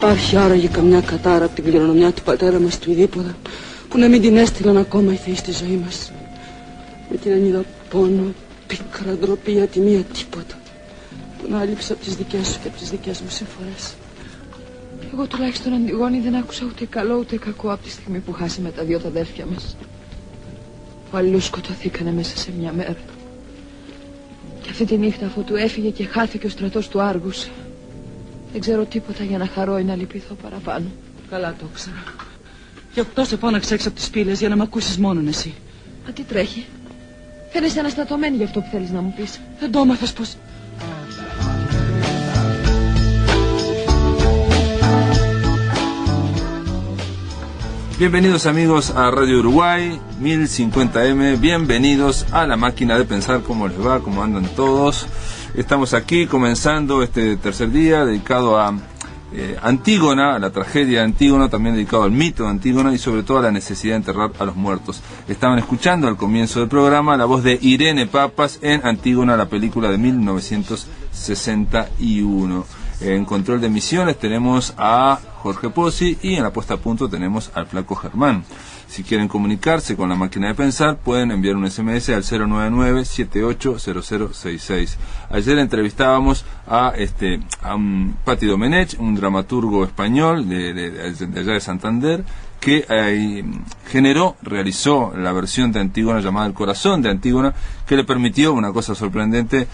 Υπάρχει άραγε καμιά κατάρα από την κληρονομιά του πατέρα μας του Ιδίποδα που να μην την έστειλαν ακόμα οι θεοί στη ζωή μας. Με την ανίδα πόνο, πίκρα, ντροπή, ατιμία, τίποτα που να άλειψα από τις δικές σου και από τις δικές μου συμφορές. Εγώ τουλάχιστον, Αντιγόνη, δεν άκουσα ούτε καλό ούτε κακό από τη στιγμή που χάσαμε τα δυο τα αδέρφια μας. Ο αλλούς σκοτωθήκανε μέσα σε μια μέρα. Και αυτή τη νύχτα, αφού του έφυγε και χάθηκε ο στρατός του Άργους, δεν ξέρω τίποτα για να χαρώ ή να λυπηθώ παραπάνω. Καλά το ήξερα. Γι' αυτό σε φώναξα έξω από τις πύλες για να μ' ακούσεις μόνον εσύ. Μα τι τρέχει? Φαίνεσαι αναστατωμένη για αυτό που θέλεις να μου πεις. Δεν το έμαθες πως... Bienvenidos amigos a Radio Uruguay 1050M, bienvenidos a la máquina de pensar. ¿Cómo les va? ¿Cómo andan todos? Estamos aquí comenzando este tercer día dedicado a Antígona, a la tragedia de Antígona, también dedicado al mito de Antígona y sobre todo a la necesidad de enterrar a los muertos. Estaban escuchando al comienzo del programa la voz de Irene Papas en Antígona, la película de 1961. En control de emisiones tenemos a Jorge Pozzi y en la puesta a punto tenemos al Flaco Germán. Si quieren comunicarse con la máquina de pensar, pueden enviar un SMS al 099-780066. Ayer entrevistábamos a Patti Domenech, un dramaturgo español de allá de Santander, que realizó la versión de Antígona llamada El Corazón de Antígona, que le permitió, una cosa sorprendente,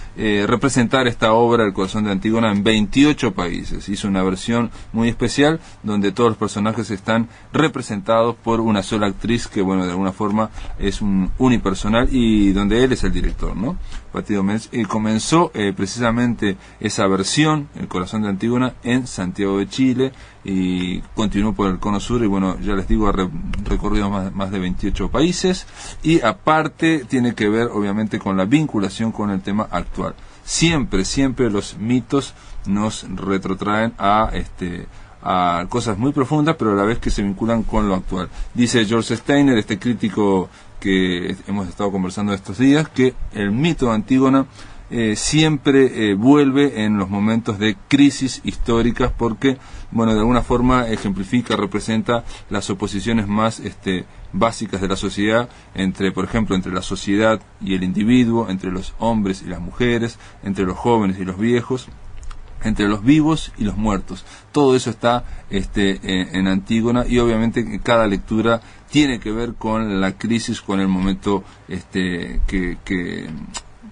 representar esta obra, El Corazón de Antígona, en 28 países. Hizo una versión muy especial donde todos los personajes están representados por una sola actriz que, bueno, de alguna forma es un unipersonal y donde él es el director, ¿no? Patti Domenech comenzó precisamente esa versión, El Corazón de Antígona, en Santiago de Chile y continuó por el Cono Sur y, bueno, ya les digo, ha recorrido más de 28 países y aparte tiene que ver obviamente con la vinculación con el tema actual. Siempre los mitos nos retrotraen a cosas muy profundas, pero a la vez que se vinculan con lo actual. Dice George Steiner, este crítico que hemos estado conversando estos días, que el mito de Antígona siempre vuelve en los momentos de crisis históricas porque, bueno, de alguna forma ejemplifica, representa las oposiciones más básicas de la sociedad, por ejemplo, entre la sociedad y el individuo, entre los hombres y las mujeres, entre los jóvenes y los viejos, entre los vivos y los muertos. Todo eso está en Antígona y obviamente cada lectura tiene que ver con la crisis, con el momento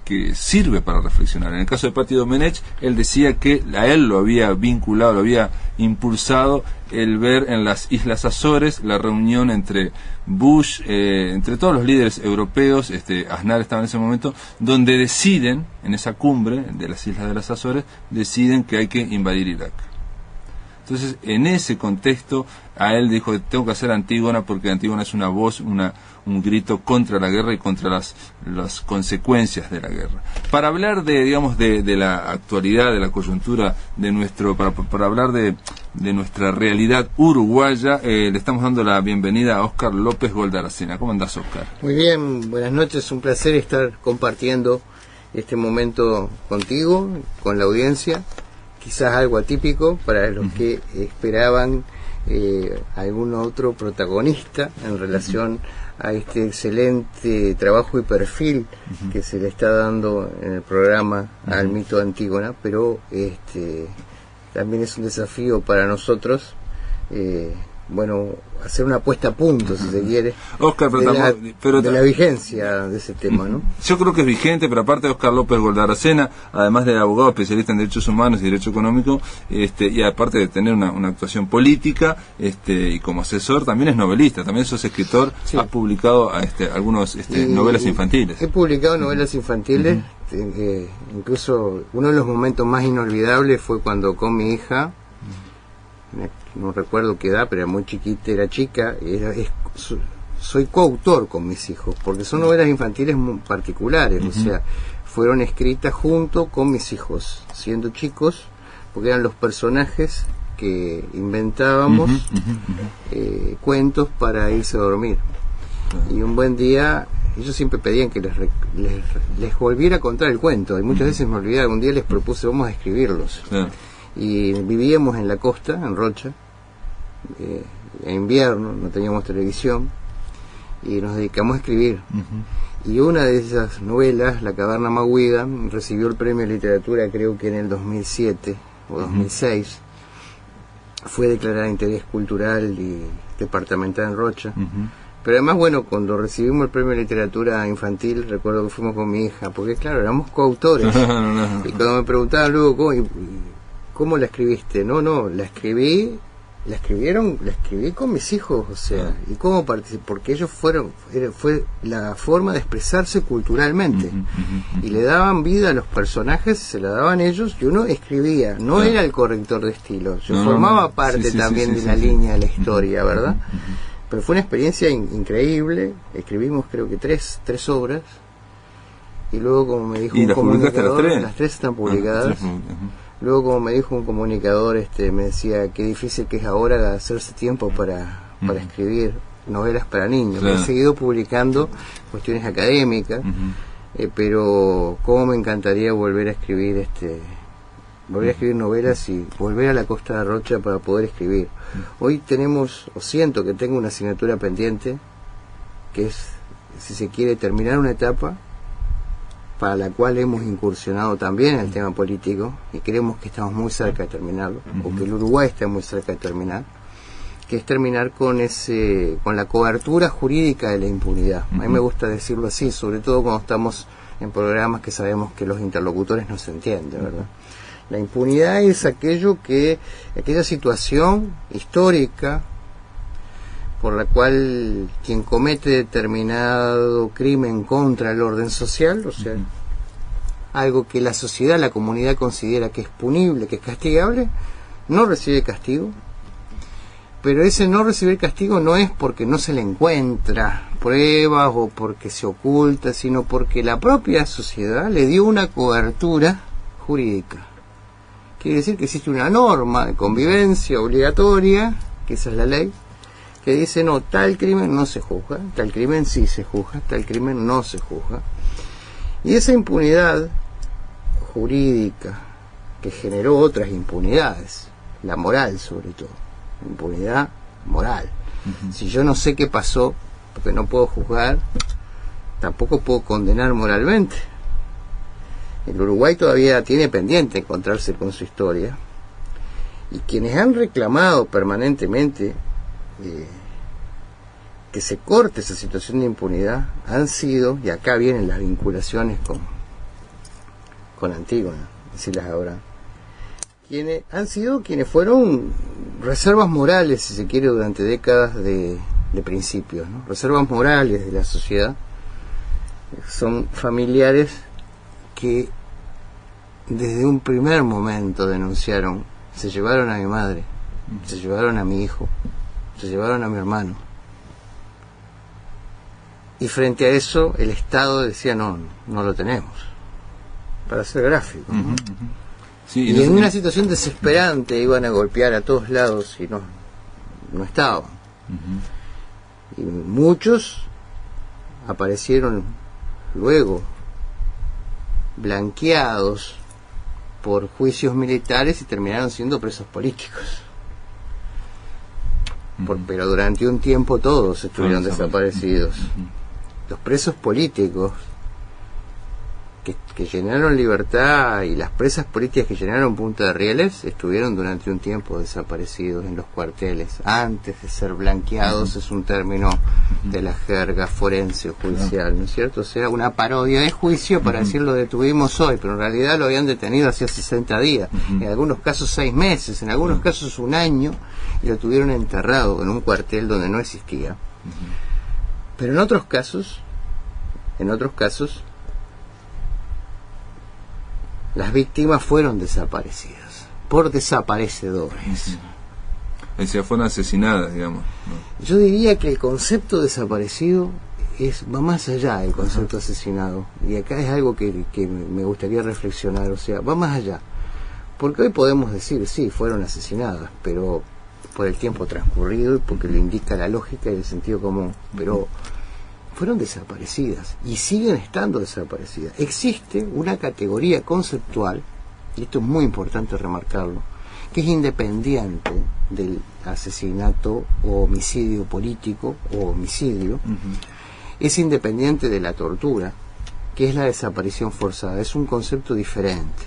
que sirve para reflexionar. En el caso de Patti Domenech, él decía que a él lo había vinculado, lo había impulsado el ver en las Islas Azores la reunión entre Bush, entre todos los líderes europeos, Aznar estaba en ese momento, donde deciden, en esa cumbre de las Islas de las Azores, deciden que hay que invadir Irak. Entonces, en ese contexto, a él dijo, tengo que hacer Antígona porque Antígona es una voz, un grito contra la guerra y contra las consecuencias de la guerra. Para hablar de la actualidad, de la coyuntura de para hablar de nuestra realidad uruguaya, le estamos dando la bienvenida a Óscar López Goldaracena. ¿Cómo andás, Óscar? Muy bien, buenas noches, un placer estar compartiendo este momento contigo, con la audiencia. Quizás algo atípico para los que esperaban algún otro protagonista en relación a este excelente trabajo y perfil que se le está dando en el programa al mito de Antígona, pero también es un desafío para nosotros hacer una puesta a punto, si se quiere, Óscar, de la vigencia de ese tema, ¿no? Yo creo que es vigente, pero aparte de Óscar López Goldaracena, además de abogado especialista en derechos humanos y derecho económico, y aparte de tener una actuación política, y como asesor, también es novelista, también sos escritor, sí. Has publicado algunos novelas infantiles. He publicado novelas infantiles, incluso uno de los momentos más inolvidables fue cuando con mi hija, no recuerdo qué edad, pero era muy chiquita, era chica, soy coautor con mis hijos, porque son novelas infantiles muy particulares, o sea, fueron escritas junto con mis hijos, siendo chicos, porque eran los personajes que inventábamos cuentos para irse a dormir. Y un buen día, ellos siempre pedían que les volviera a contar el cuento, y muchas veces me olvidaba, un día les propuse, vamos a escribirlos. y vivíamos en la costa, en Rocha, en invierno, no teníamos televisión, y nos dedicamos a escribir. Y una de esas novelas, La caverna Mahuida, recibió el premio de literatura creo que en el 2007 o 2006, fue declarada de interés cultural y departamental en Rocha. Pero además, bueno, cuando recibimos el premio de literatura infantil, recuerdo que fuimos con mi hija, porque claro, éramos coautores. Y cuando me preguntaban luego, ¿cómo la escribiste? No, la escribí con mis hijos, o sea, y cómo participé, porque ellos fue la forma de expresarse culturalmente, y le daban vida a los personajes, se la daban ellos, y uno escribía, no era el corrector de estilo, yo formaba parte también de la línea de la historia, ¿verdad? Pero fue una experiencia increíble, escribimos creo que tres obras, y luego como me dijo un comunicador, las tres están publicadas. Luego, como me dijo un comunicador, me decía qué difícil que es ahora hacerse tiempo para escribir novelas para niños. He seguido publicando cuestiones académicas, pero cómo me encantaría volver a escribir novelas y volver a la costa de Rocha para poder escribir. Hoy siento que tengo una asignatura pendiente, que es, si se quiere, terminar una etapa para la cual hemos incursionado también en el tema político, y creemos que estamos muy cerca de terminarlo, o que el Uruguay está muy cerca de terminar, que es terminar con la cobertura jurídica de la impunidad. A mí me gusta decirlo así, sobre todo cuando estamos en programas que sabemos que los interlocutores no se entienden, ¿verdad? La impunidad es aquella situación histórica por la cual quien comete determinado crimen contra el orden social, o sea, algo que la sociedad, la comunidad considera que es punible, que es castigable, no recibe castigo. Pero ese no recibir castigo no es porque no se le encuentra pruebas o porque se oculta, sino porque la propia sociedad le dio una cobertura jurídica. Quiere decir que existe una norma de convivencia obligatoria, que esa es la ley, que dice, no, tal crimen no se juzga, tal crimen sí se juzga, tal crimen no se juzga. Y esa impunidad jurídica, que generó otras impunidades, la moral sobre todo, impunidad moral. Si yo no sé qué pasó, porque no puedo juzgar, tampoco puedo condenar moralmente. El Uruguay todavía tiene pendiente encontrarse con su historia, y quienes han reclamado permanentemente que se corte esa situación de impunidad han sido, y acá vienen las vinculaciones con Antígona, decirlas ahora, quienes fueron reservas morales, si se quiere, durante décadas de principios, ¿no? Reservas morales de la sociedad. Son familiares que desde un primer momento denunciaron: se llevaron a mi madre, se llevaron a mi hijo, se llevaron a mi hermano. Y frente a eso el Estado decía, no lo tenemos, para ser gráfico, ¿no? Sí, y en una situación desesperante iban a golpear a todos lados y no estaban. Y muchos aparecieron luego blanqueados por juicios militares y terminaron siendo presos políticos. Pero durante un tiempo todos estuvieron desaparecidos. Los presos políticos que llenaron Libertad y las presas políticas que llenaron Punta de Rieles estuvieron durante un tiempo desaparecidos en los cuarteles, antes de ser blanqueados. Es un término de la jerga forense o judicial, ¿no es cierto? O sea, una parodia de juicio para decir lo detuvimos hoy, pero en realidad lo habían detenido hacía 60 días, en algunos casos 6 meses, en algunos casos 1 año, y lo tuvieron enterrado en un cuartel donde no existía. Pero en otros casos, las víctimas fueron desaparecidas por desaparecedores. O sea, fueron asesinadas, digamos, ¿no? Yo diría que el concepto desaparecido va más allá del concepto asesinado. Y acá es algo que me gustaría reflexionar. O sea, va más allá. Porque hoy podemos decir, sí, fueron asesinadas, pero por el tiempo transcurrido y porque lo indica la lógica y el sentido común. Pero fueron desaparecidas y siguen estando desaparecidas. Existe una categoría conceptual, y esto es muy importante remarcarlo, que es independiente del asesinato o homicidio político o homicidio, es independiente de la tortura, que es la desaparición forzada. Es un concepto diferente.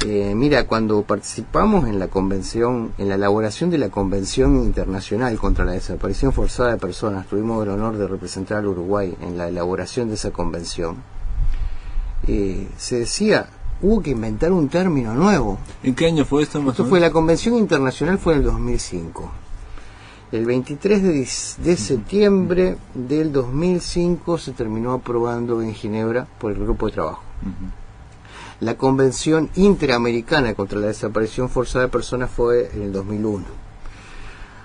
Mira, cuando participamos en la convención, en la elaboración de la Convención Internacional contra la Desaparición Forzada de Personas, tuvimos el honor de representar al Uruguay en la elaboración de esa convención, se decía, hubo que inventar un término nuevo. ¿En qué año fue esto? Esto fue, la Convención Internacional fue en el 2005. El 23 de septiembre del 2005 se terminó aprobando en Ginebra por el Grupo de Trabajo. La Convención Interamericana contra la Desaparición Forzada de Personas fue en el 2001.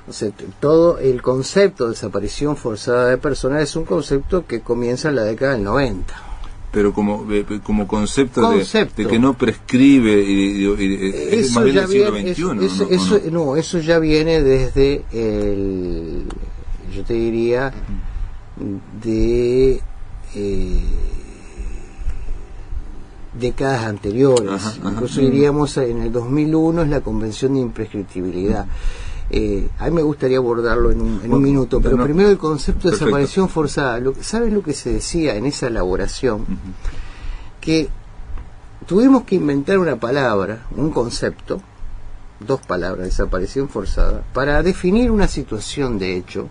O sea, todo el concepto de desaparición forzada de personas es un concepto que comienza en la década del 90. Pero como concepto. De que no prescribe es más bien del siglo XXI. No, eso ya viene desde yo te diría, de décadas anteriores. Incluso diríamos en el 2001 es la Convención de Imprescriptibilidad. A mí me gustaría abordarlo en un minuto, pero primero el concepto de desaparición forzada. ¿Sabes lo que se decía en esa elaboración? Que tuvimos que inventar una palabra, un concepto, dos palabras, desaparición forzada, para definir una situación de hecho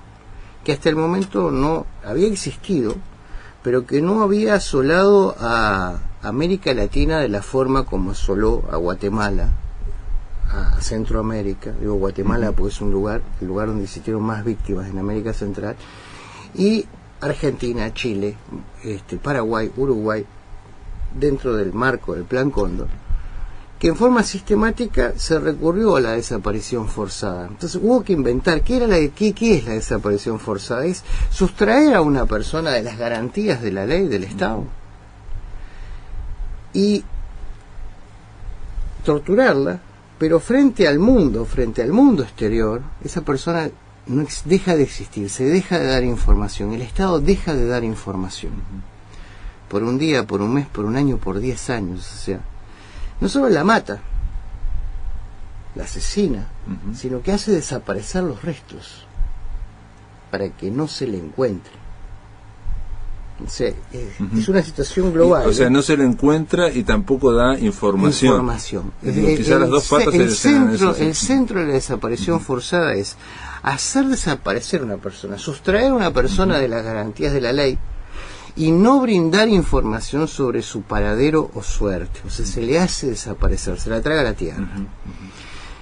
que hasta el momento no había existido, pero que no había asolado a América Latina de la forma como asoló a Guatemala, a Centroamérica. Digo Guatemala porque es el lugar donde existieron más víctimas en América Central, y Argentina, Chile, Paraguay, Uruguay, dentro del marco del Plan Cóndor, que en forma sistemática se recurrió a la desaparición forzada. Entonces hubo que inventar qué es la desaparición forzada. Es sustraer a una persona de las garantías de la ley del Estado y torturarla, pero frente al mundo exterior, esa persona deja de existir, se deja de dar información, el Estado deja de dar información. Por un día, por un mes, por un año, por 10 años. O sea, no solo la mata, la asesina, sino que hace desaparecer los restos para que no se le encuentre. O sea, es una situación global. O sea, no se le encuentra y tampoco da información. Quizás las dos patas el centro de la desaparición forzada es hacer desaparecer una persona, sustraer a una persona de las garantías de la ley y no brindar información sobre su paradero o suerte. O sea, se le hace desaparecer, se la traga a la tierra.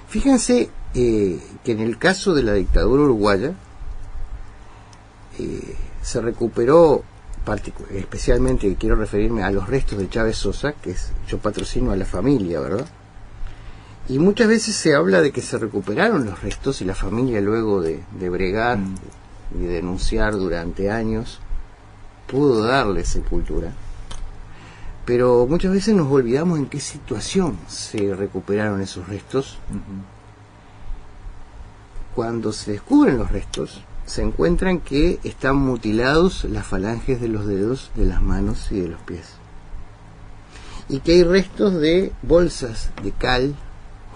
Fíjense que en el caso de la dictadura uruguaya se recuperó, especialmente quiero referirme a los restos de Chávez Sosa, que yo patrocino a la familia, ¿verdad? Y muchas veces se habla de que se recuperaron los restos y la familia, luego de bregar y denunciar durante años, pudo darle sepultura. Pero muchas veces nos olvidamos en qué situación se recuperaron esos restos. Cuando se descubren los restos, se encuentran que están mutilados las falanges de los dedos, de las manos y de los pies, y que hay restos de bolsas de cal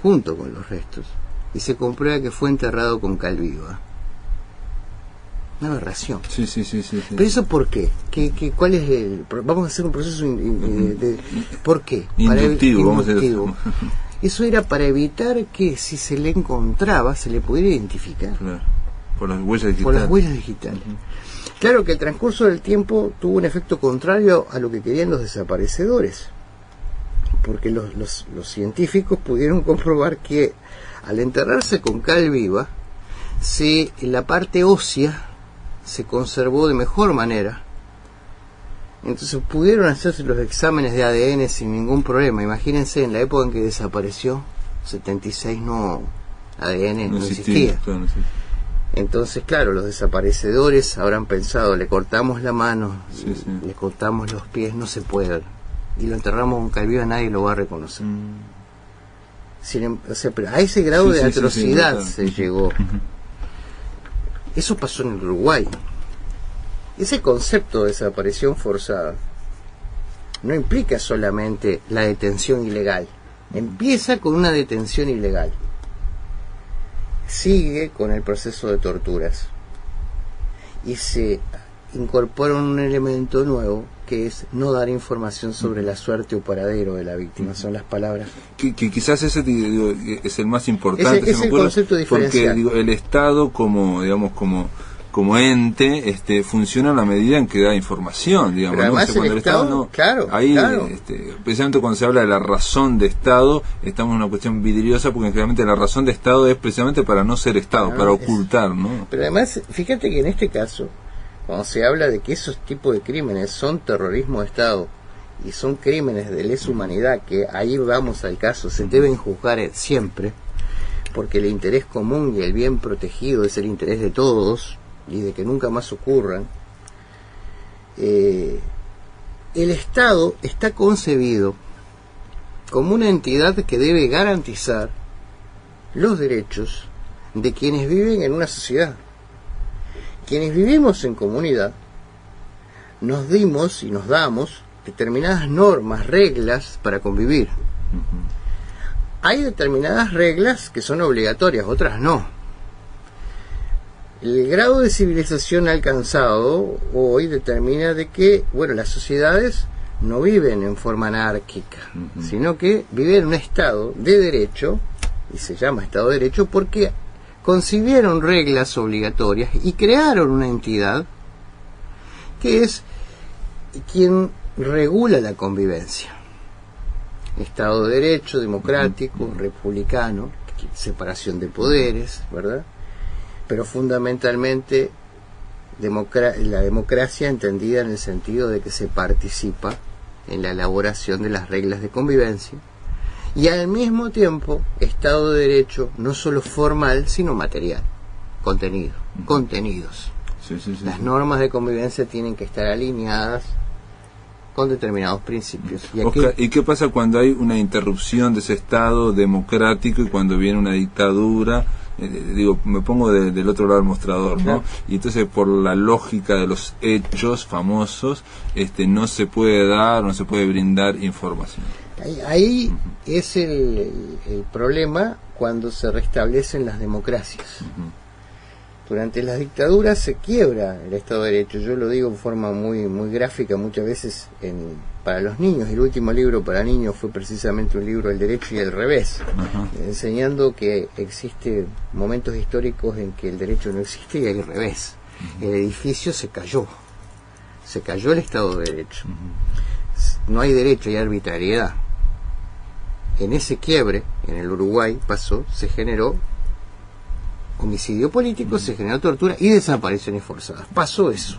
junto con los restos, y se comprueba que fue enterrado con cal viva. Una aberración. Sí. ¿Pero eso por qué? ¿Cuál es el...? Vamos a hacer un proceso ¿por qué? Inductivo. Eso era para evitar que si se le encontraba, se le pudiera identificar. Claro. Por las huellas digitales. Claro que el transcurso del tiempo tuvo un efecto contrario a lo que querían los desaparecedores, porque los científicos pudieron comprobar que al enterrarse con cal viva, la parte ósea se conservó de mejor manera. Entonces pudieron hacerse los exámenes de ADN sin ningún problema. Imagínense, en la época en que desapareció, 76, ADN no existía. Claro, sí. Entonces, claro, los desaparecedores habrán pensado, le cortamos la mano, le cortamos los pies, no se puede, y lo enterramos con cal viva, nadie lo va a reconocer. O sea, pero a ese grado de atrocidad se llegó. Eso pasó en el Uruguay. Ese concepto de desaparición forzada no implica solamente la detención ilegal, Empieza con una detención ilegal, sigue con el proceso de torturas y se incorpora un elemento nuevo, que es no dar información sobre la suerte o paradero de la víctima. Son las palabras que quizás ese, digo, es el más importante, es el concepto diferencial, porque digo, el Estado como, digamos, como ente funciona a la medida en que da información, digamos. Pero además, ¿no? Cuando el Estado no, claro. Precisamente cuando se habla de la razón de Estado, estamos en una cuestión vidriosa, porque generalmente la razón de Estado es precisamente para no ser Estado, para ocultar, ¿no? Pero además, fíjate que en este caso, cuando se habla de que esos tipos de crímenes son terrorismo de Estado y son crímenes de lesa humanidad, que ahí vamos al caso, se deben juzgar siempre, porque el interés común y el bien protegido es el interés de todos, y de que nunca más ocurran. El Estado está concebido como una entidad que debe garantizar los derechos de quienes viven en una sociedad. Quienes vivimos en comunidad nos dimos y nos damos determinadas normas, reglas para convivir. Hay determinadas reglas que son obligatorias, otras no. El grado de civilización alcanzado hoy determina de que, bueno, las sociedades no viven en forma anárquica, sino que viven en un estado de derecho, y se llama estado de derecho porque concibieron reglas obligatorias y crearon una entidad que es quien regula la convivencia. Estado de derecho, democrático, republicano, separación de poderes, ¿verdad? Pero fundamentalmente la democracia entendida en el sentido de que se participa en la elaboración de las reglas de convivencia, y al mismo tiempo Estado de Derecho no solo formal sino material, contenidos. Las normas de convivencia tienen que estar alineadas con determinados principios. ¿Y qué pasa cuando hay una interrupción de ese Estado democrático y cuando viene una dictadura? Digo, me pongo del otro lado del mostrador, ¿no? Y entonces, por la lógica de los hechos famosos, no se puede brindar información. Ahí es el problema cuando se restablecen las democracias. Durante las dictaduras se quiebra el Estado de Derecho. Yo lo digo en forma muy gráfica muchas veces para los niños. El último libro para niños fue precisamente un libro, El Derecho y el Revés, enseñando que existen momentos históricos en que el derecho no existe y el revés. El edificio se cayó el Estado de Derecho. No hay derecho, hay arbitrariedad. En ese quiebre, en el Uruguay se generó homicidio político, se generó tortura y desapariciones forzadas. Pasó eso.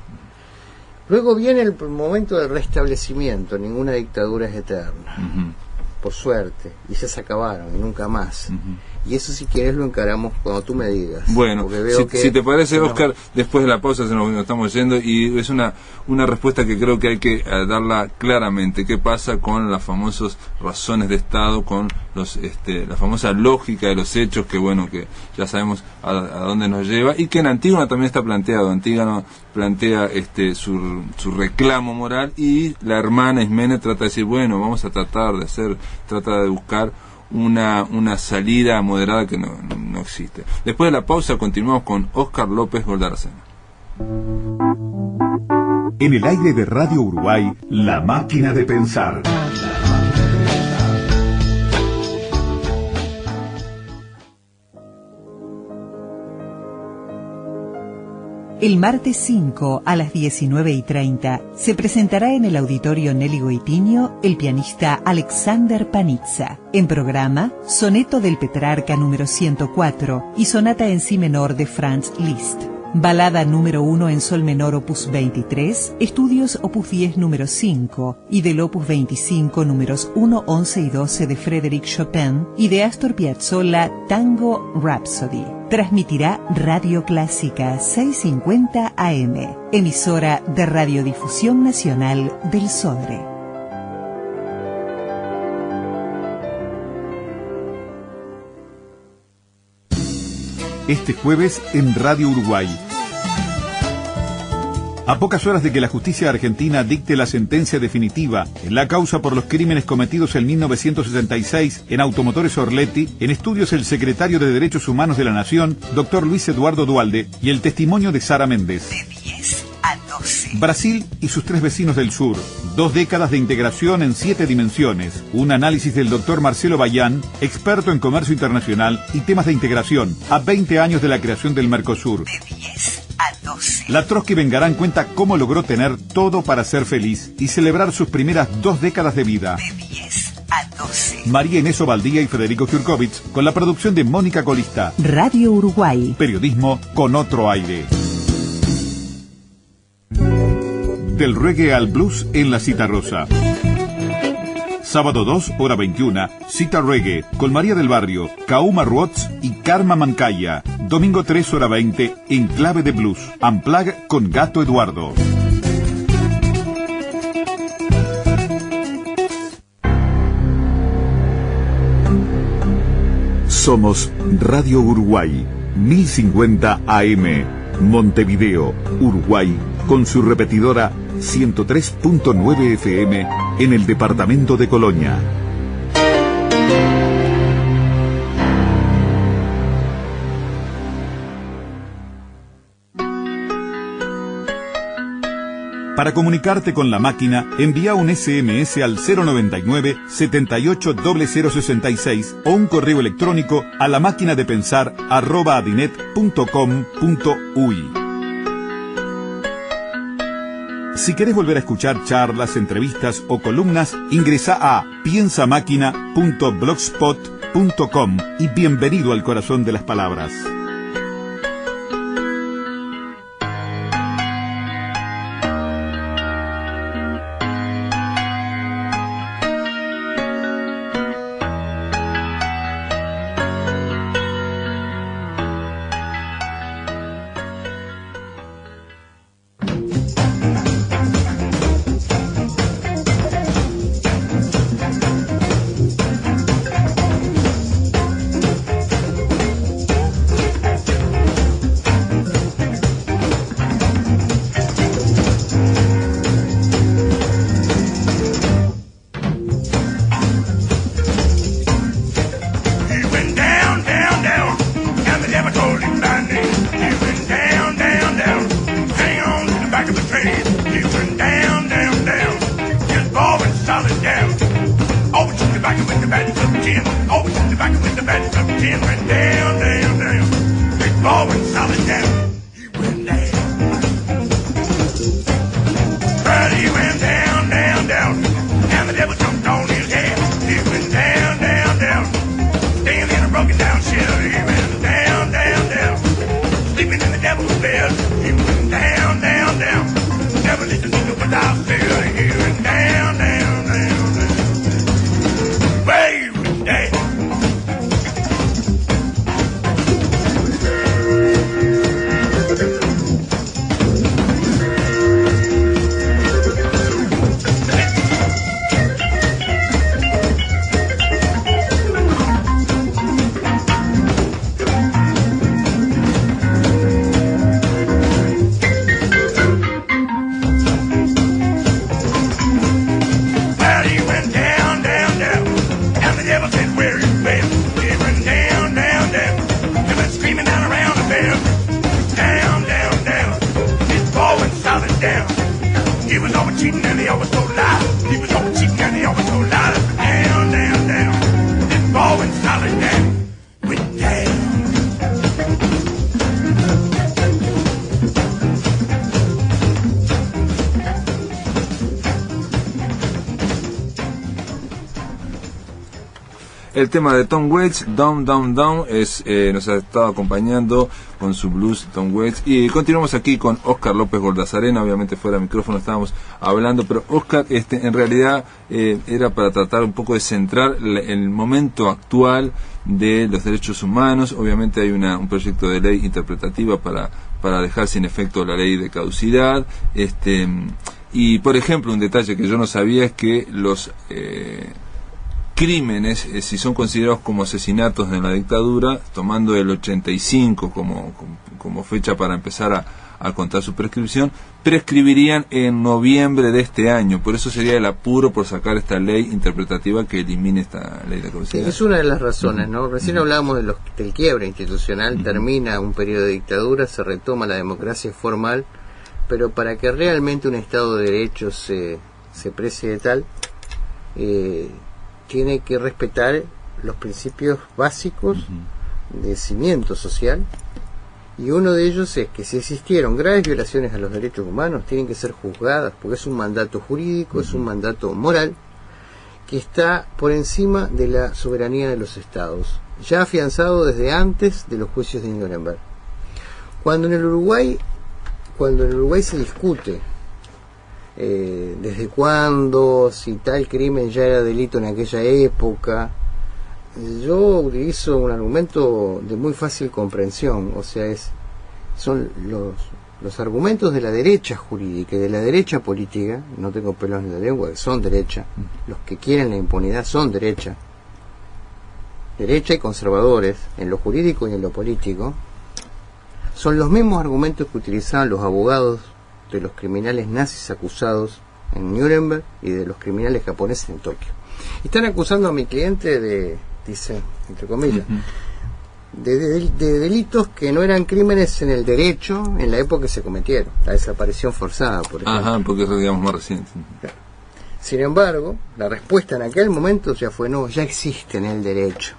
Luego viene el momento del restablecimiento. Ninguna dictadura es eterna, por suerte, y ya se acabaron y nunca más. Y eso, si quieres, lo encaramos cuando tú me digas. Bueno, si te parece, Oscar, después de la pausa nos estamos yendo, y es una respuesta que creo que hay que darla claramente. ¿Qué pasa con las famosas razones de Estado, con la famosa lógica de los hechos, que bueno, que ya sabemos a dónde nos lleva, y que en Antígona también está planteado? Antígona plantea su reclamo moral, y la hermana Ismene trata de decir, bueno, vamos a trata de buscar una salida moderada que no existe. Después de la pausa continuamos con Óscar López Goldarcena. En el aire de Radio Uruguay, La Máquina de Pensar. El martes 5 a las 19:30 se presentará en el Auditorio Nelly Goitiño el pianista Alexander Panizza. En programa, Soneto del Petrarca número 104 y Sonata en Si menor de Franz Liszt. Balada número 1 en Sol menor opus 23, Estudios opus 10 número 5 y del opus 25 números 1, 11 y 12 de Frédéric Chopin y de Astor Piazzolla Tango Rhapsody. Transmitirá Radio Clásica 650 AM, emisora de Radiodifusión Nacional del Sodre. Este jueves en Radio Uruguay, A pocas horas de que la justicia argentina dicte la sentencia definitiva en la causa por los crímenes cometidos en 1966 en Automotores Orletti, en estudios el secretario de Derechos Humanos de la Nación, doctor Luis Eduardo Duhalde, y el testimonio de Sara Méndez. De 10 a 12. Brasil y sus 3 vecinos del sur. 2 décadas de integración en 7 dimensiones. Un análisis del doctor Marcelo Bayán, experto en comercio internacional y temas de integración, a 20 años de la creación del Mercosur. De 10 a 12. La Trotsky Vengarán cuenta cómo logró tener todo para ser feliz y celebrar sus primeras 2 décadas de vida. De 10 a 12. María Inés Ovaldía y Federico Jurkovich, con la producción de Mónica Colista. Radio Uruguay. Periodismo con otro aire. Del reggae al blues en la Citarrosa. Sábado 2, hora 21, Cita Reggae, con María del Barrio, Kauma Ruotz y Karma Mancaya. Domingo 3, hora 20, en clave de blues. Unplugged con Gato Eduardo. Somos Radio Uruguay, 1050 AM, Montevideo, Uruguay, con su repetidora 103.9 FM en el departamento de Colonia. Para comunicarte con la máquina, envía un SMS al 099 780066 o un correo electrónico a la máquina de pensar @adinet.com.uy. Si querés volver a escuchar charlas, entrevistas o columnas, ingresa a piensamáquina.blogspot.com y bienvenido al corazón de las palabras. El tema de Tom Waits, Down, Down, Down, nos ha estado acompañando con su blues Tom Waits. Y continuamos aquí con Óscar López Goldazarena. Obviamente fuera del micrófono estábamos hablando, pero Óscar, en realidad era para tratar un poco de centrar el momento actual de los derechos humanos. Obviamente hay un proyecto de ley interpretativa para dejar sin efecto la ley de caducidad. Y por ejemplo, un detalle que yo no sabía es que crímenes, si son considerados como asesinatos en la dictadura, tomando el 85 como fecha para empezar a contar su prescripción, prescribirían en noviembre de este año. Por eso sería el apuro por sacar esta ley interpretativa que elimine esta ley de caducidad. Es una de las razones, ¿no? Recién hablábamos del quiebre institucional, termina un periodo de dictadura, se retoma la democracia formal, pero para que realmente un Estado de Derecho se precie de tal, tiene que respetar los principios básicos de cimiento social, y uno de ellos es que si existieron graves violaciones a los derechos humanos, tienen que ser juzgadas, porque es un mandato jurídico, es un mandato moral, que está por encima de la soberanía de los Estados, ya afianzado desde antes de los juicios de Nuremberg. Cuando en el Uruguay se discute desde cuándo, si tal crimen ya era delito en aquella época, yo utilizo un argumento de muy fácil comprensión, o sea, son los argumentos de la derecha jurídica y de la derecha política. No tengo pelos en la lengua, que son derecha, los que quieren la impunidad son derecha y conservadores en lo jurídico y en lo político. Son los mismos argumentos que utilizaban los abogados de los criminales nazis acusados en Nuremberg y de los criminales japoneses en Tokio. Y están acusando a mi cliente de, dice, entre comillas, de delitos que no eran crímenes en el derecho en la época que se cometieron. La desaparición forzada, por ejemplo. Ajá, porque es, digamos, más reciente. Claro. Sin embargo, la respuesta en aquel momento ya fue: no, ya existe en el derecho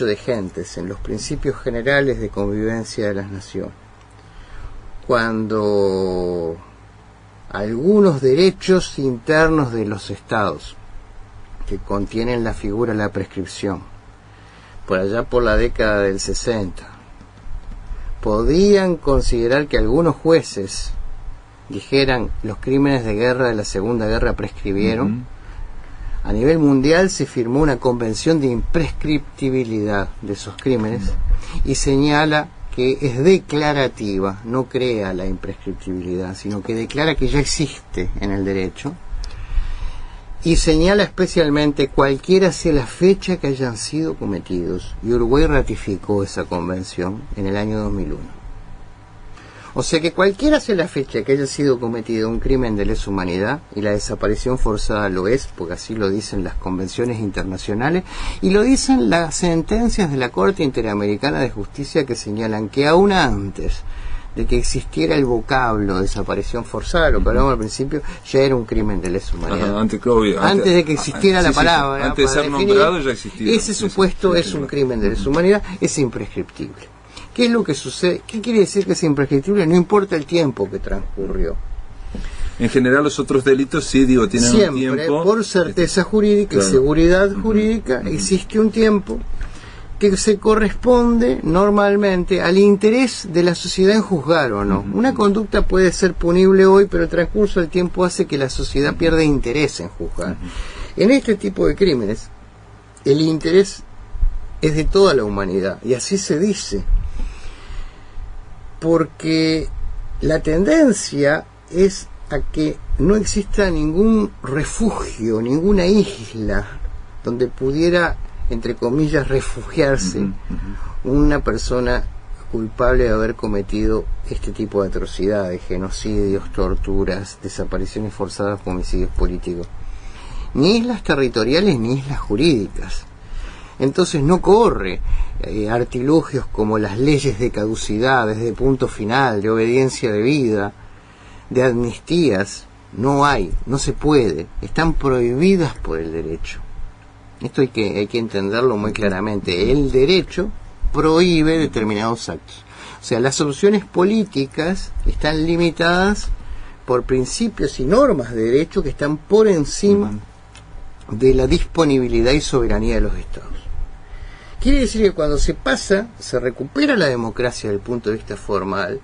de gentes, en los principios generales de convivencia de las naciones. Cuando algunos derechos internos de los estados que contienen la figura de la prescripción, por allá por la década del 60, podían considerar que algunos jueces dijeran los crímenes de guerra de la Segunda Guerra prescribieron, a nivel mundial se firmó una convención de imprescriptibilidad de esos crímenes y señala que es declarativa, no crea la imprescriptibilidad, sino que declara que ya existe en el derecho, y señala especialmente cualquiera sea la fecha que hayan sido cometidos, y Uruguay ratificó esa convención en el año 2001. O sea que cualquiera sea la fecha que haya sido cometido un crimen de lesa humanidad, y la desaparición forzada lo es, porque así lo dicen las convenciones internacionales, y lo dicen las sentencias de la Corte Interamericana de Justicia, que señalan que aún antes de que existiera el vocablo desaparición forzada, lo que hablábamos al principio, ya era un crimen de lesa humanidad. Ajá, antes de que existiera la palabra, antes de ser nombrado ya existía. Ese supuesto es un crimen de lesa humanidad, es imprescriptible. ¿Qué es lo que sucede? ¿Qué quiere decir que es imprescriptible? No importa el tiempo que transcurrió. En general los otros delitos sí, digo, tienen siempre, un tiempo. Por certeza jurídica, claro, y seguridad jurídica, existe un tiempo que se corresponde normalmente al interés de la sociedad en juzgar o no. Una conducta puede ser punible hoy, pero el transcurso del tiempo hace que la sociedad pierda interés en juzgar. En este tipo de crímenes, el interés es de toda la humanidad, y así se dice, porque la tendencia es a que no exista ningún refugio, ninguna isla donde pudiera, entre comillas, refugiarse una persona culpable de haber cometido este tipo de atrocidades, genocidios, torturas, desapariciones forzadas, homicidios políticos. Ni islas territoriales ni islas jurídicas. Entonces no corre artilugios como las leyes de caducidad, de punto final, de obediencia debida, de amnistías. No hay, no se puede, están prohibidas por el derecho. Esto hay que entenderlo muy claramente. El derecho prohíbe determinados actos. O sea, las soluciones políticas están limitadas por principios y normas de derecho que están por encima de la disponibilidad y soberanía de los estados. Quiere decir que cuando se recupera la democracia desde el punto de vista formal,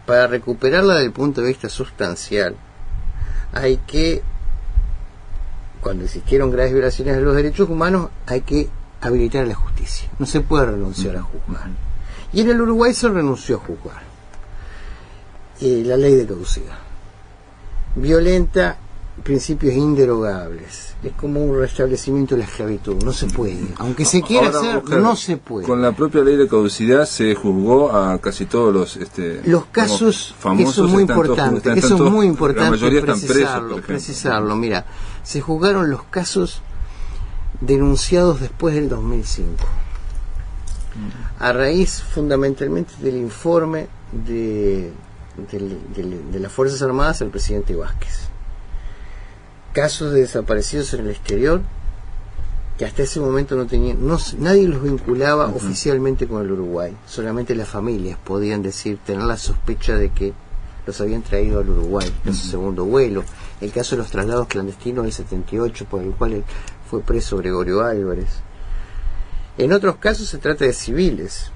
para recuperarla desde el punto de vista sustancial, hay que, cuando existieron graves violaciones de los derechos humanos, hay que habilitar a la justicia. No se puede renunciar a juzgar. Y en el Uruguay se renunció a juzgar. La ley de caducidad violenta principios inderogables. Es como un restablecimiento de la esclavitud, no se puede. Aunque se quiera Ahora, hacer, mujer, no se puede. Con la propia ley de caducidad se juzgó a casi todos los casos, famosos. eso es muy están todos- importante, están eso es todos- muy la importante mayoría están presos, por ejemplo. precisarlo. Mira, se juzgaron los casos denunciados después del 2005, a raíz fundamentalmente del informe de las Fuerzas Armadas al presidente Vázquez. Casos de desaparecidos en el exterior que hasta ese momento nadie los vinculaba oficialmente con el Uruguay, solamente las familias podían tener la sospecha de que los habían traído al Uruguay en su segundo vuelo. El caso de los traslados clandestinos del 78, por el cual fue preso Gregorio Álvarez. En otros casos se trata de civiles,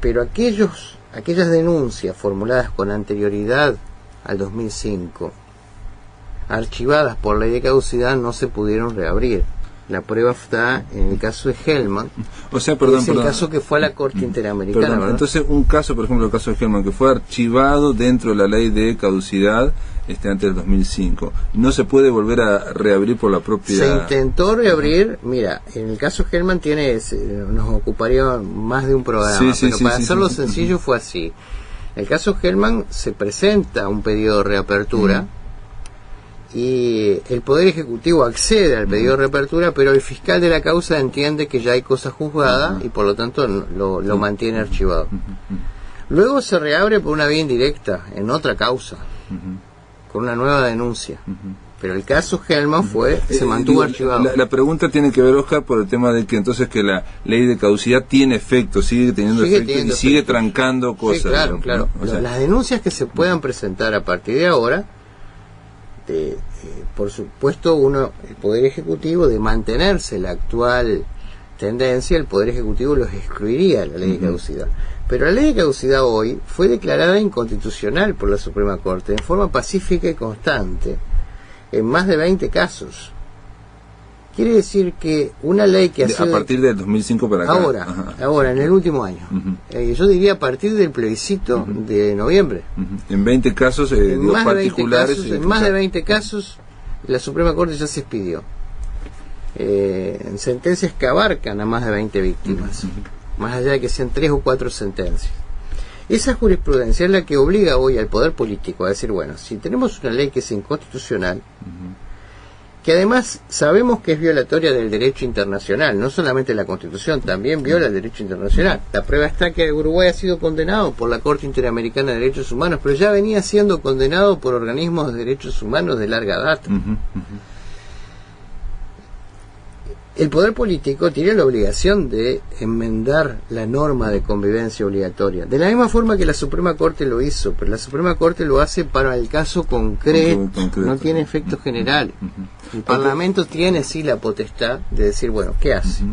pero aquellas denuncias formuladas con anterioridad al 2005, archivadas por ley de caducidad, no se pudieron reabrir. La prueba está en el caso de Hellman. O sea, Es el caso que fue a la Corte Interamericana. Perdón, ¿verdad? entonces un caso, por ejemplo, el caso de Hellman, que fue archivado dentro de la ley de caducidad antes del 2005, no se puede volver a reabrir por la propia... Se intentó reabrir, mira, en el caso Hellman nos ocuparía más de un programa, pero para hacerlo sencillo fue así. En el caso Hellman se presenta un pedido de reapertura y el Poder Ejecutivo accede al pedido de reapertura, pero el fiscal de la causa entiende que ya hay cosa juzgada y por lo tanto lo mantiene archivado. Luego se reabre por una vía indirecta en otra causa, con una nueva denuncia. Pero el caso Hellman se mantuvo archivado. La pregunta tiene que ver, Oscar, por el tema de que entonces que la ley de caducidad tiene efecto, sigue teniendo efecto y sigue trancando cosas. Sí, claro, digamos, claro. ¿no? O sea, las denuncias que se puedan presentar a partir de ahora, por supuesto, el Poder Ejecutivo, de mantenerse la actual tendencia, el Poder Ejecutivo los excluiría la ley de caducidad. Pero la ley de caducidad hoy fue declarada inconstitucional por la Suprema Corte en forma pacífica y constante en más de 20 casos. Quiere decir que una ley que a partir del 2005 para acá. Ahora, en el último año. Yo diría a partir del plebiscito de noviembre. En 20 casos, en más particulares. en más de 20 casos, la Suprema Corte ya se expidió. En sentencias que abarcan a más de 20 víctimas. Más allá de que sean 3 o 4 sentencias. Esa jurisprudencia es la que obliga hoy al poder político a decir, bueno, si tenemos una ley que es inconstitucional, que además sabemos que es violatoria del derecho internacional, no solamente la Constitución, también viola el derecho internacional. La prueba está que Uruguay ha sido condenado por la Corte Interamericana de Derechos Humanos, pero ya venía siendo condenado por organismos de derechos humanos de larga data. El poder político tiene la obligación de enmendar la norma de convivencia obligatoria, de la misma forma que la Suprema Corte lo hizo, pero la Suprema Corte lo hace para el caso concreto. No tiene efectos generales. El Parlamento tiene sí la potestad de decir, bueno, ¿qué hace?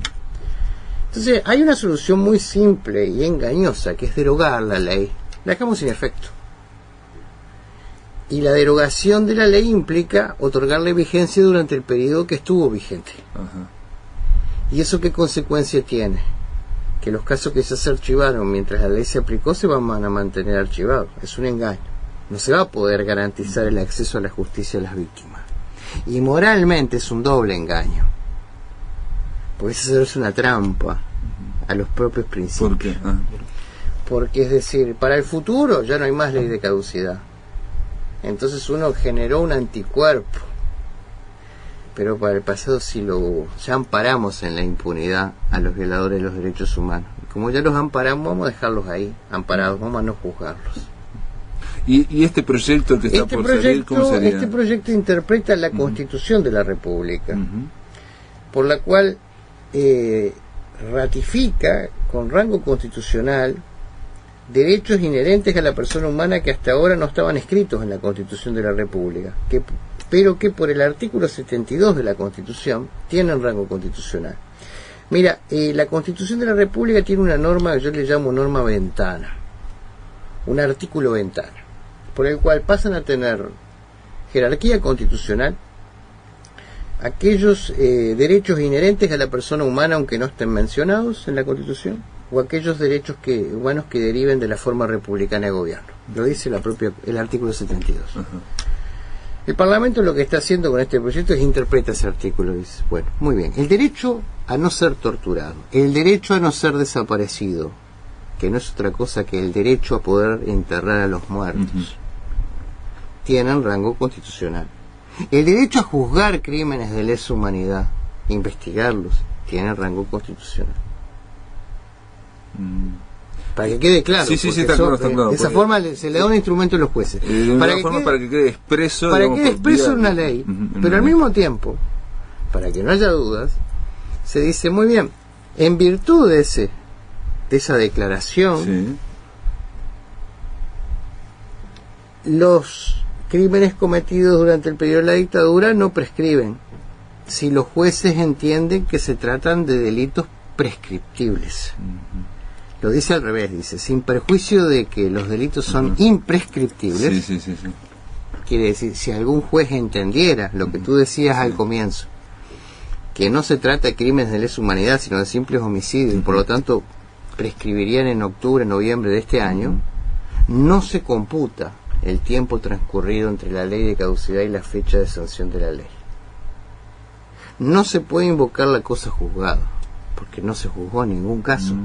Entonces hay una solución muy simple y engañosa, que es derogar la ley. La dejamos sin efecto. Y la derogación de la ley implica otorgarle vigencia durante el periodo que estuvo vigente. ¿Y eso qué consecuencia tiene? Que los casos que ya se archivaron mientras la ley se aplicó se van a mantener archivados. Es un engaño. No se va a poder garantizar el acceso a la justicia a las víctimas. Y moralmente es un doble engaño. Porque eso es una trampa a los propios principios. ¿Por qué? Porque es decir, para el futuro ya no hay más ley de caducidad. Entonces uno generó un anticuerpo. Pero para el pasado sí lo hubo. Ya amparamos en la impunidad a los violadores de los derechos humanos. Y como ya los amparamos, vamos a dejarlos ahí, amparados, vamos a no juzgarlos. ¿Y este proyecto que está por salir, cómo sería? Este proyecto interpreta la Constitución de la República, por la cual ratifica con rango constitucional derechos inherentes a la persona humana que hasta ahora no estaban escritos en la Constitución de la República, pero que por el artículo 72 de la Constitución tienen rango constitucional. Mira, la Constitución de la República tiene una norma que yo le llamo norma ventana, un artículo ventana, por el cual pasan a tener jerarquía constitucional aquellos derechos inherentes a la persona humana aunque no estén mencionados en la Constitución, o aquellos derechos humanos que deriven de la forma republicana de gobierno. Lo dice el artículo 72. El Parlamento lo que está haciendo con este proyecto es interpreta ese artículo. Dice, bueno, muy bien, el derecho a no ser torturado, el derecho a no ser desaparecido, que no es otra cosa que el derecho a poder enterrar a los muertos, tienen rango constitucional. El derecho a juzgar crímenes de lesa humanidad, investigarlos, tiene rango constitucional. Para que quede claro. Sí, está claro, está claro. De esa forma se le da un instrumento a los jueces. Para que quede expreso. Para que quede expreso en una ley. Pero al mismo tiempo, para que no haya dudas, se dice muy bien, en virtud de esa declaración, los crímenes cometidos durante el periodo de la dictadura no prescriben, si los jueces entienden que se tratan de delitos prescriptibles. Lo dice al revés, dice, sin perjuicio de que los delitos son imprescriptibles. Quiere decir, si algún juez entendiera lo que tú decías al comienzo, que no se trata de crímenes de lesa humanidad, sino de simples homicidios, y por lo tanto prescribirían en octubre, noviembre de este año, no se computa el tiempo transcurrido entre la ley de caducidad y la fecha de sanción de la ley. No se puede invocar la cosa juzgada, porque no se juzgó en ningún caso.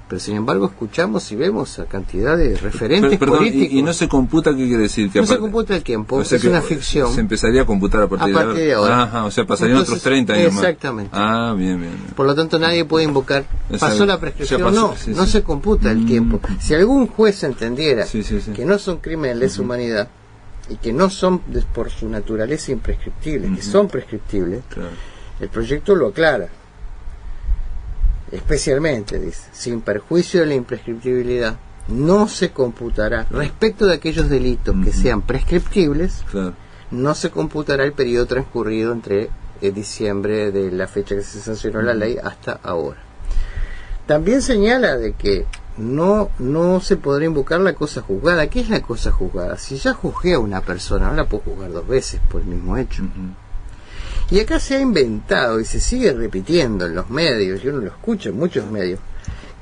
Pero sin embargo escuchamos y vemos a cantidad de referentes políticos. Y no se computa, ¿qué quiere decir? Que no se computa el tiempo, o sea, es una ficción. Se empezaría a computar a partir de ahora. Ajá, o sea, pasarían otros 30 años exactamente. Más. Bien. Por lo tanto nadie puede invocar, pasó la prescripción, o sea, no se computa el tiempo. Si algún juez entendiera que no son crímenes de lesa humanidad y que no son por su naturaleza imprescriptibles, que son prescriptibles, el proyecto lo aclara. Especialmente, dice, sin perjuicio de la imprescriptibilidad, no se computará, respecto de aquellos delitos que sean prescriptibles, no se computará el periodo transcurrido entre diciembre de la fecha que se sancionó la ley hasta ahora. También señala de que no se podrá invocar la cosa juzgada. ¿Qué es la cosa juzgada? Si ya juzgué a una persona, no la puedo juzgar dos veces por el mismo hecho. Y acá se ha inventado y se sigue repitiendo en los medios, y uno lo escucha en muchos medios,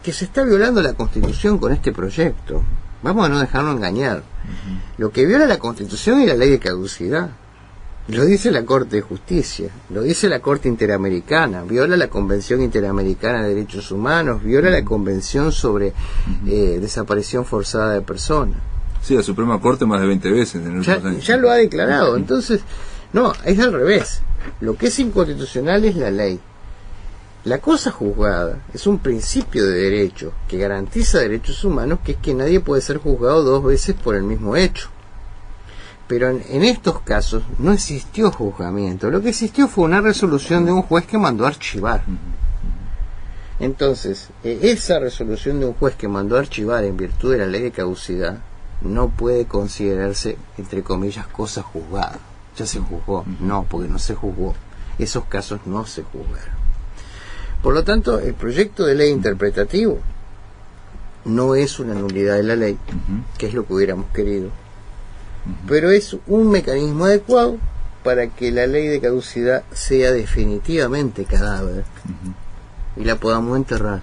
que se está violando la Constitución con este proyecto. Vamos a no dejarnos engañar. Lo que viola la Constitución es la ley de caducidad. Lo dice la Corte de Justicia, lo dice la Corte Interamericana, viola la Convención Interamericana de Derechos Humanos, viola la Convención sobre desaparición forzada de personas. Sí, la Suprema Corte más de 20 veces en el último año. Ya lo ha declarado. Entonces, no, es al revés. Lo que es inconstitucional es la ley. La cosa juzgada es un principio de derecho que garantiza derechos humanos, que es que nadie puede ser juzgado dos veces por el mismo hecho. Pero en estos casos no existió juzgamiento. Lo que existió fue una resolución de un juez que mandó a archivar. Entonces, esa resolución de un juez que mandó a archivar en virtud de la ley de caducidad no puede considerarse, entre comillas, cosa juzgada. Ya se juzgó. No, porque no se juzgó. Esos casos no se juzgaron. Por lo tanto, el proyecto de ley interpretativo no es una nulidad de la ley, que es lo que hubiéramos querido, pero es un mecanismo adecuado para que la ley de caducidad sea definitivamente cadáver y la podamos enterrar.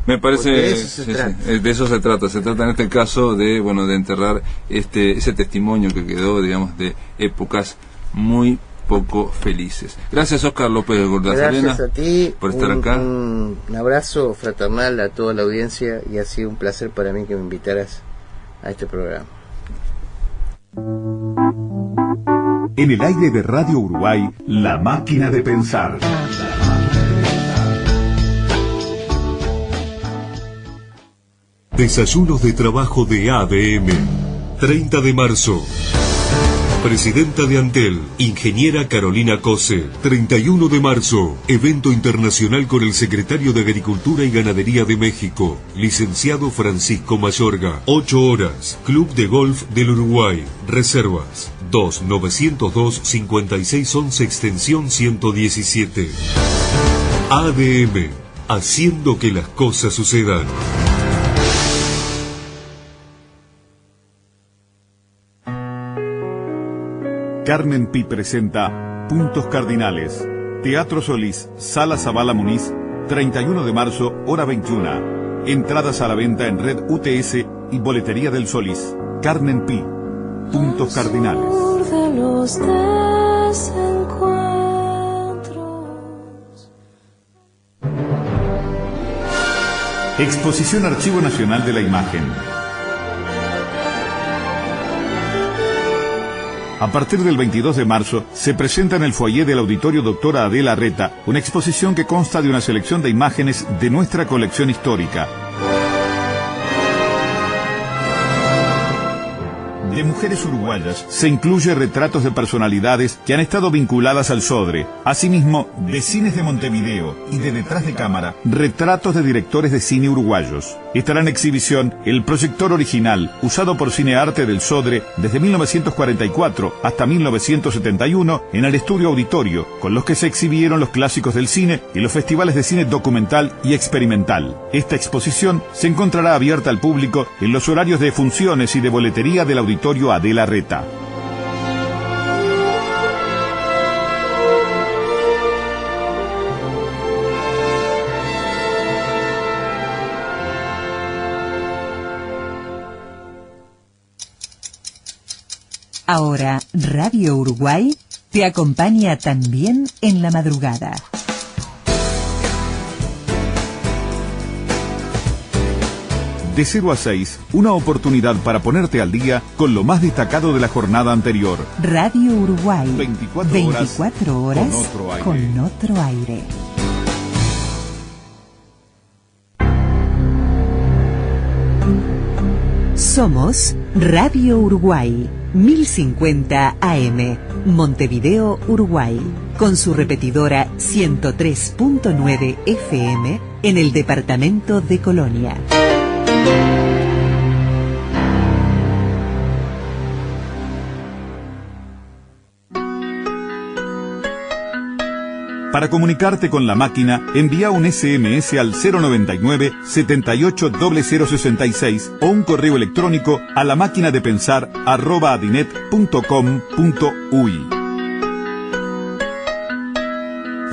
Me parece de eso se trata. De eso se trata. Se trata en este caso de enterrar ese testimonio que quedó, digamos, de épocas muy poco felices. Gracias, Óscar López de Gordazalena. Gracias a ti por estar acá. Un abrazo fraternal a toda la audiencia, y ha sido un placer para mí que me invitaras a este programa. En el aire de Radio Uruguay, La Máquina de Pensar. Desayunos de trabajo de ADM. 30 de marzo. Presidenta de Antel, ingeniera Carolina Cose. 31 de marzo, evento internacional con el secretario de Agricultura y Ganadería de México, licenciado Francisco Mayorga. 8 horas, Club de Golf del Uruguay. Reservas 2-902-5611 extensión 117. ADM, haciendo que las cosas sucedan. Carmen Pi presenta Puntos Cardinales. Teatro Solís, Sala Zavala Muniz, 31 de marzo, hora 21. Entradas a la venta en Red UTS y Boletería del Solís. Carmen Pi, Puntos Cardinales. de los desencuentros. Exposición Archivo Nacional de la Imagen. A partir del 22 de marzo se presenta en el foyer del Auditorio Doctora Adela Reta una exposición que consta de una selección de imágenes de nuestra colección histórica. De mujeres uruguayas se incluye retratos de personalidades que han estado vinculadas al Sodre. Asimismo, de cines de Montevideo y de detrás de cámara, retratos de directores de cine uruguayos. Estará en exhibición el proyector original, usado por Cinearte del Sodre desde 1944 hasta 1971 en el estudio auditorio, con los que se exhibieron los clásicos del cine y los festivales de cine documental y experimental. Esta exposición se encontrará abierta al público en los horarios de funciones y de boletería del auditorio Adela Reta. Ahora, Radio Uruguay te acompaña también en la madrugada. De 0 a 6, una oportunidad para ponerte al día con lo más destacado de la jornada anterior. Radio Uruguay, 24 horas con otro aire. Somos Radio Uruguay, 1050 AM, Montevideo, Uruguay, con su repetidora 103.9 FM en el departamento de Colonia. Para comunicarte con la máquina, envía un SMS al 099 780066 o un correo electrónico a lamaquinadepensar@adinet.com.uy.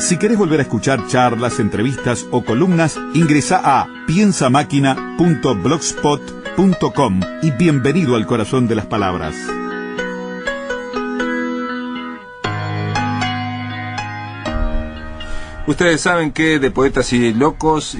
Si querés volver a escuchar charlas, entrevistas o columnas, ingresa a piensamáquina.blogspot.com y bienvenido al corazón de las palabras. Ustedes saben que de Poetas y Locos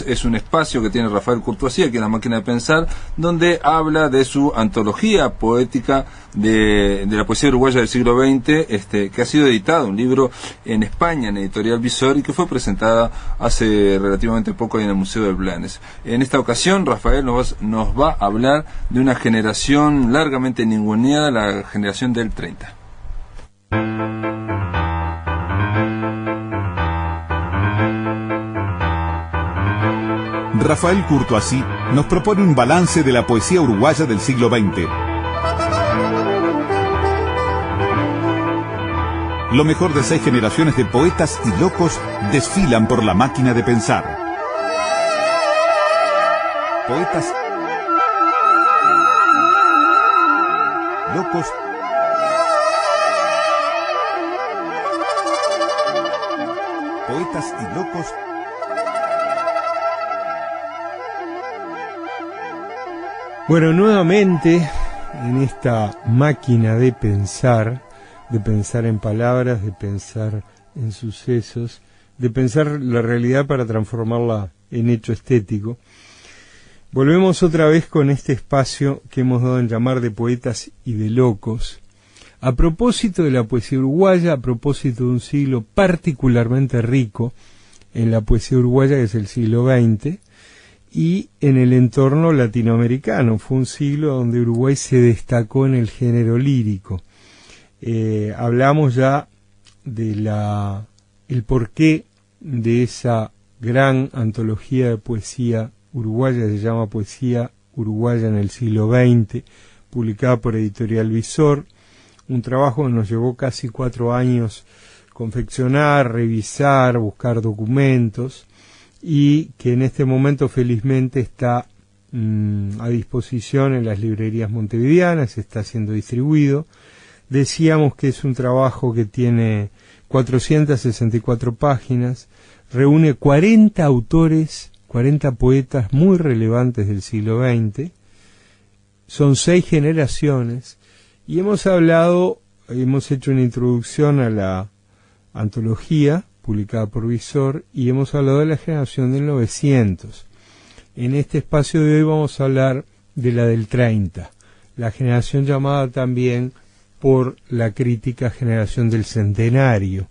es un espacio que tiene Rafael Courtoisí aquí en La Máquina de Pensar, donde habla de su antología poética de la poesía uruguaya del siglo XX, que ha sido editado, un libro en España, en Editorial Visor, y que fue presentada hace relativamente poco en el Museo del Blanes. En esta ocasión, Rafael nos va a hablar de una generación largamente ninguneada, la generación del 30. Rafael Courtoisí nos propone un balance de la poesía uruguaya del siglo XX. Lo mejor de 6 generaciones de poetas y locos desfilan por La Máquina de Pensar. Poetas, locos, poetas y locos. Bueno, nuevamente en esta máquina de pensar en palabras, de pensar en sucesos, de pensar la realidad para transformarla en hecho estético, volvemos otra vez con este espacio que hemos dado en llamar de poetas y de locos, a propósito de la poesía uruguaya, a propósito de un siglo particularmente rico en la poesía uruguaya, que es el siglo XX, y en el entorno latinoamericano. Fue un siglo donde Uruguay se destacó en el género lírico. Hablamos ya de el porqué de esa gran antología de poesía uruguaya, se llama Poesía Uruguaya en el siglo XX, publicada por Editorial Visor, un trabajo que nos llevó casi 4 años confeccionar, revisar, buscar documentos, y que en este momento felizmente está a disposición en las librerías montevideanas, está siendo distribuido. Decíamos que es un trabajo que tiene 464 páginas, reúne 40 autores, 40 poetas muy relevantes del siglo XX, son 6 generaciones, y hemos hablado hemos hecho una introducción a la antología publicada por Visor y hemos hablado de la generación del 900. En este espacio de hoy vamos a hablar de la del 30, la generación llamada también por la crítica generación del centenario.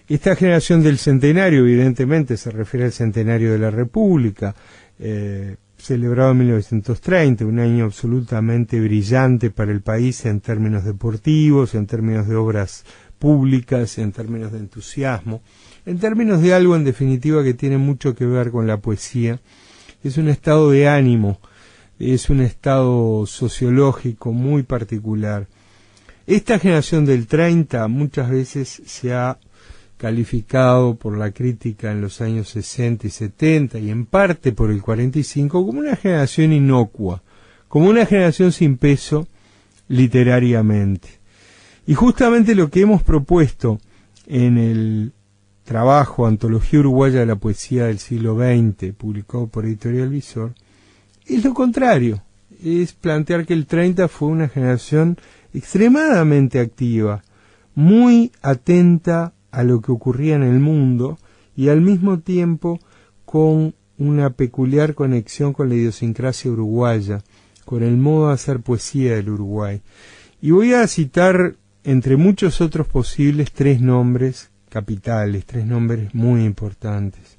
Esta generación del centenario evidentemente se refiere al centenario de la República, celebrado en 1930, un año absolutamente brillante para el país en términos deportivos, en términos de obras públicas, en términos de entusiasmo, en términos de algo en definitiva que tiene mucho que ver con la poesía. Es un estado de ánimo, es un estado sociológico muy particular. Esta generación del 30 muchas veces se ha calificado por la crítica en los años 60 y 70 y en parte por el 45 como una generación inocua, como una generación sin peso literariamente. Y justamente lo que hemos propuesto en el trabajo Antología Uruguaya de la Poesía del Siglo XX, publicado por Editorial Visor, es lo contrario, es plantear que el 30 fue una generación extremadamente activa, muy atenta a lo que ocurría en el mundo y al mismo tiempo con una peculiar conexión con la idiosincrasia uruguaya, con el modo de hacer poesía del Uruguay. Y voy a citar, entre muchos otros posibles, 3 nombres capitales, 3 nombres muy importantes.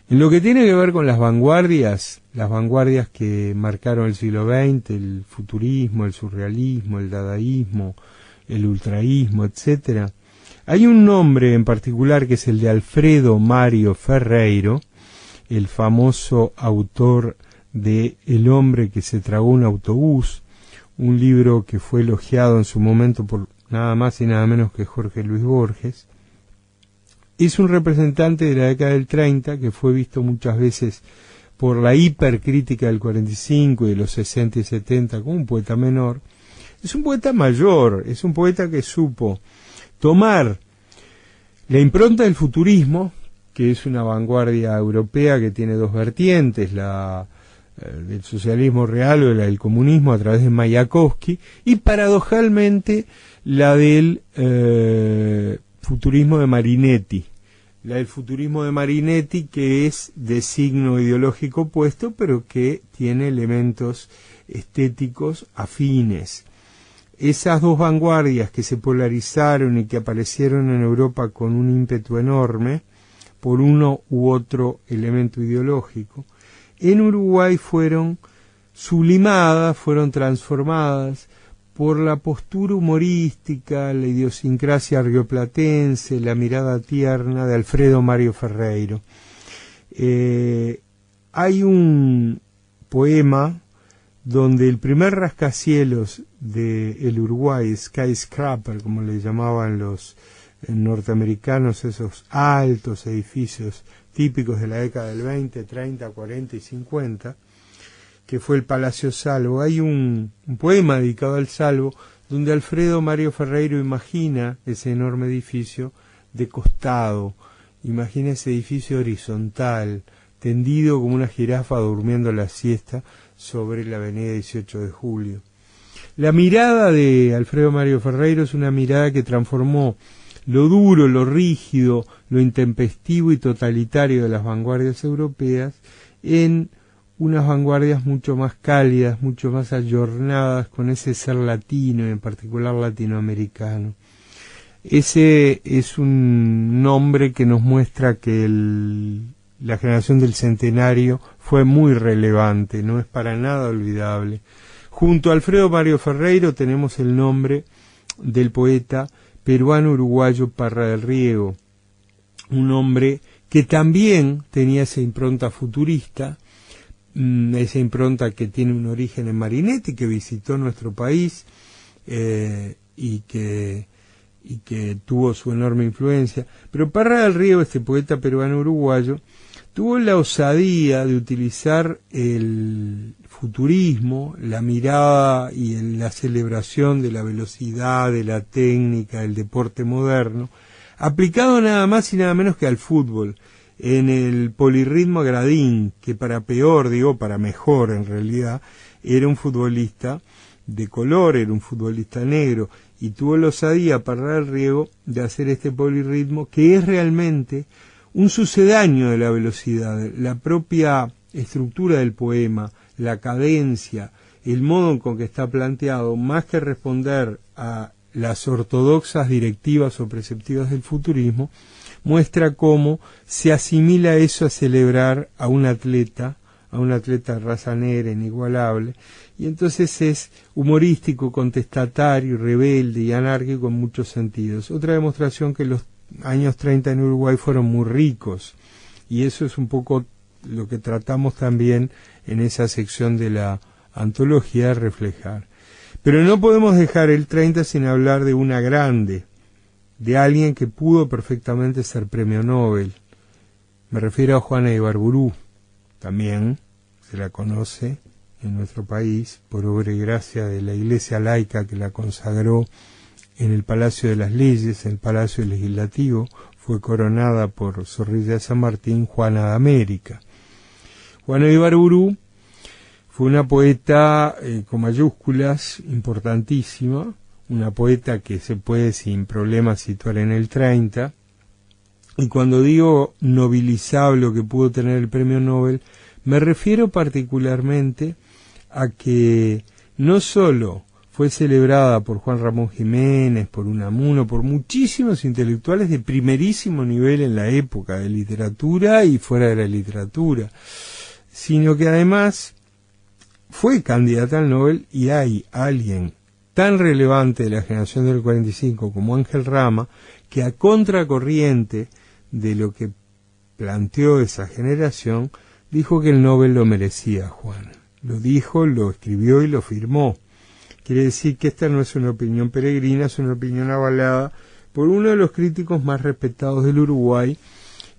En lo que tiene que ver con las vanguardias que marcaron el siglo XX, el futurismo, el surrealismo, el dadaísmo, el ultraísmo, etcétera, hay un nombre en particular que es el de Alfredo Mario Ferreiro, el famoso autor de El hombre que se tragó un autobús, un libro que fue elogiado en su momento por nada más y nada menos que Jorge Luis Borges. Es un representante de la década del 30 que fue visto muchas veces por la hipercrítica del 45 y de los 60 y 70 como un poeta menor. Es un poeta mayor, es un poeta que supo tomar la impronta del futurismo, que es una vanguardia europea que tiene 2 vertientes, la del socialismo real o la del comunismo a través de Mayakovsky, y paradojalmente la del futurismo de Marinetti. La del futurismo de Marinetti, que es de signo ideológico opuesto, pero que tiene elementos estéticos afines. Esas 2 vanguardias que se polarizaron y que aparecieron en Europa con un ímpetu enorme, por uno u otro elemento ideológico, en Uruguay fueron sublimadas, fueron transformadas por la postura humorística, la idiosincrasia rioplatense, la mirada tierna de Alfredo Mario Ferreiro. Hay un poema donde el primer rascacielos del Uruguay, skyscraper, como le llamaban los norteamericanos, esos altos edificios típicos de la década del 20, 30, 40 y 50, que fue el Palacio Salvo. Hay un poema dedicado al Salvo, donde Alfredo Mario Ferreiro imagina ese enorme edificio de costado, imagina ese edificio horizontal, tendido como una jirafa durmiendo la siesta sobre la avenida 18 de Julio. La mirada de Alfredo Mario Ferreiro es una mirada que transformó lo duro, lo rígido, lo intempestivo y totalitario de las vanguardias europeas en unas vanguardias mucho más cálidas, mucho más ayornadas con ese ser latino y en particular latinoamericano. Ese es un nombre que nos muestra que la generación del centenario fue muy relevante, no es para nada olvidable. Junto a Alfredo Mario Ferreiro tenemos el nombre del poeta peruano-uruguayo Parra del Riego, un hombre que también tenía esa impronta futurista, esa impronta que tiene un origen en Marinetti, que visitó nuestro país y que tuvo su enorme influencia. Pero Parra del Riego, este poeta peruano-uruguayo, tuvo la osadía de utilizar el futurismo, la mirada y la celebración de la velocidad, de la técnica, del deporte moderno, aplicado nada más y nada menos que al fútbol, en el polirritmo Gradín, que para peor, para mejor en realidad, era un futbolista de color, era un futbolista negro, y tuvo la osadía para dar el riego de hacer este polirritmo, que es realmente un sucedáneo de la velocidad, la propia estructura del poema, la cadencia, el modo con que está planteado, más que responder a las ortodoxas directivas o preceptivas del futurismo, muestra cómo se asimila eso a celebrar a un atleta de raza negra inigualable, y entonces es humorístico, contestatario, rebelde y anárquico en muchos sentidos. Otra demostración que los años 30 en Uruguay fueron muy ricos, y eso es un poco lo que tratamos también en esa sección de la antología de reflejar. Pero no podemos dejar el 30 sin hablar de una grande, de alguien que pudo perfectamente ser premio Nobel. Me refiero a Juana Ibarburu. También se la conoce en nuestro país por obra y gracia de la Iglesia laica que la consagró en el Palacio de las Leyes, en el Palacio Legislativo. Fue coronada por Zorrilla de San Martín, Juana de América. Juana Ibarburu fue una poeta con mayúsculas, importantísima, una poeta que se puede sin problemas situar en el 30, y cuando digo nobilizable o que pudo tener el premio Nobel, me refiero particularmente a que no solo fue celebrada por Juan Ramón Jiménez, por Unamuno, por muchísimos intelectuales de primerísimo nivel en la época de literatura y fuera de la literatura, sino que además fue candidata al Nobel, y hay alguien tan relevante de la generación del 45 como Ángel Rama, que a contracorriente de lo que planteó esa generación, dijo que el Nobel lo merecía Juana. Lo dijo, lo escribió y lo firmó. Quiere decir que esta no es una opinión peregrina, es una opinión avalada por uno de los críticos más respetados del Uruguay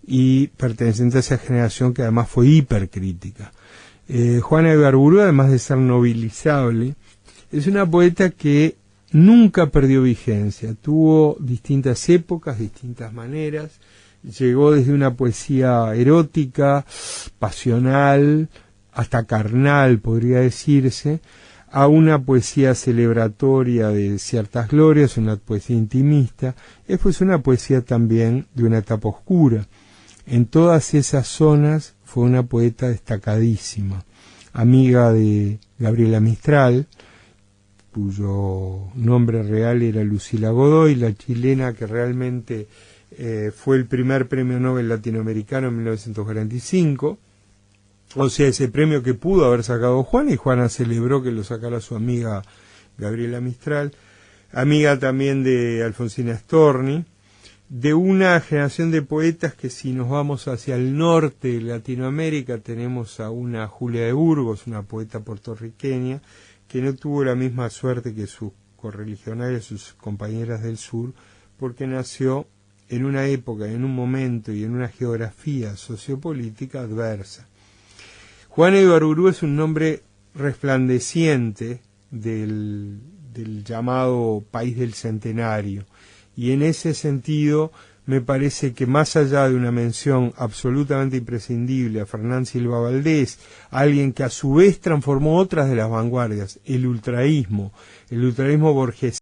y perteneciente a esa generación que además fue hipercrítica. Juana Ibarburu, además de ser nobilizable, es una poeta que nunca perdió vigencia, tuvo distintas épocas, distintas maneras, llegó desde una poesía erótica, pasional, hasta carnal, podría decirse, a una poesía celebratoria de ciertas glorias, una poesía intimista, después una poesía también de una etapa oscura. En todas esas zonas fue una poeta destacadísima, amiga de Gabriela Mistral, cuyo nombre real era Lucila Godoy, la chilena que realmente fue el primer premio Nobel latinoamericano en 1945, o sea, ese premio que pudo haber sacado Juana, y Juana celebró que lo sacara su amiga Gabriela Mistral, amiga también de Alfonsina Storni, de una generación de poetas que, si nos vamos hacia el norte de Latinoamérica, tenemos a una Julia de Burgos, una poeta puertorriqueña, que no tuvo la misma suerte que sus correligionarias, sus compañeras del sur, porque nació en una época, en un momento y en una geografía sociopolítica adversa. Juana Ibarburu es un nombre resplandeciente del llamado país del centenario, y en ese sentido me parece que, más allá de una mención absolutamente imprescindible a Fernán Silva Valdés, alguien que a su vez transformó otras de las vanguardias, el ultraísmo borgesino,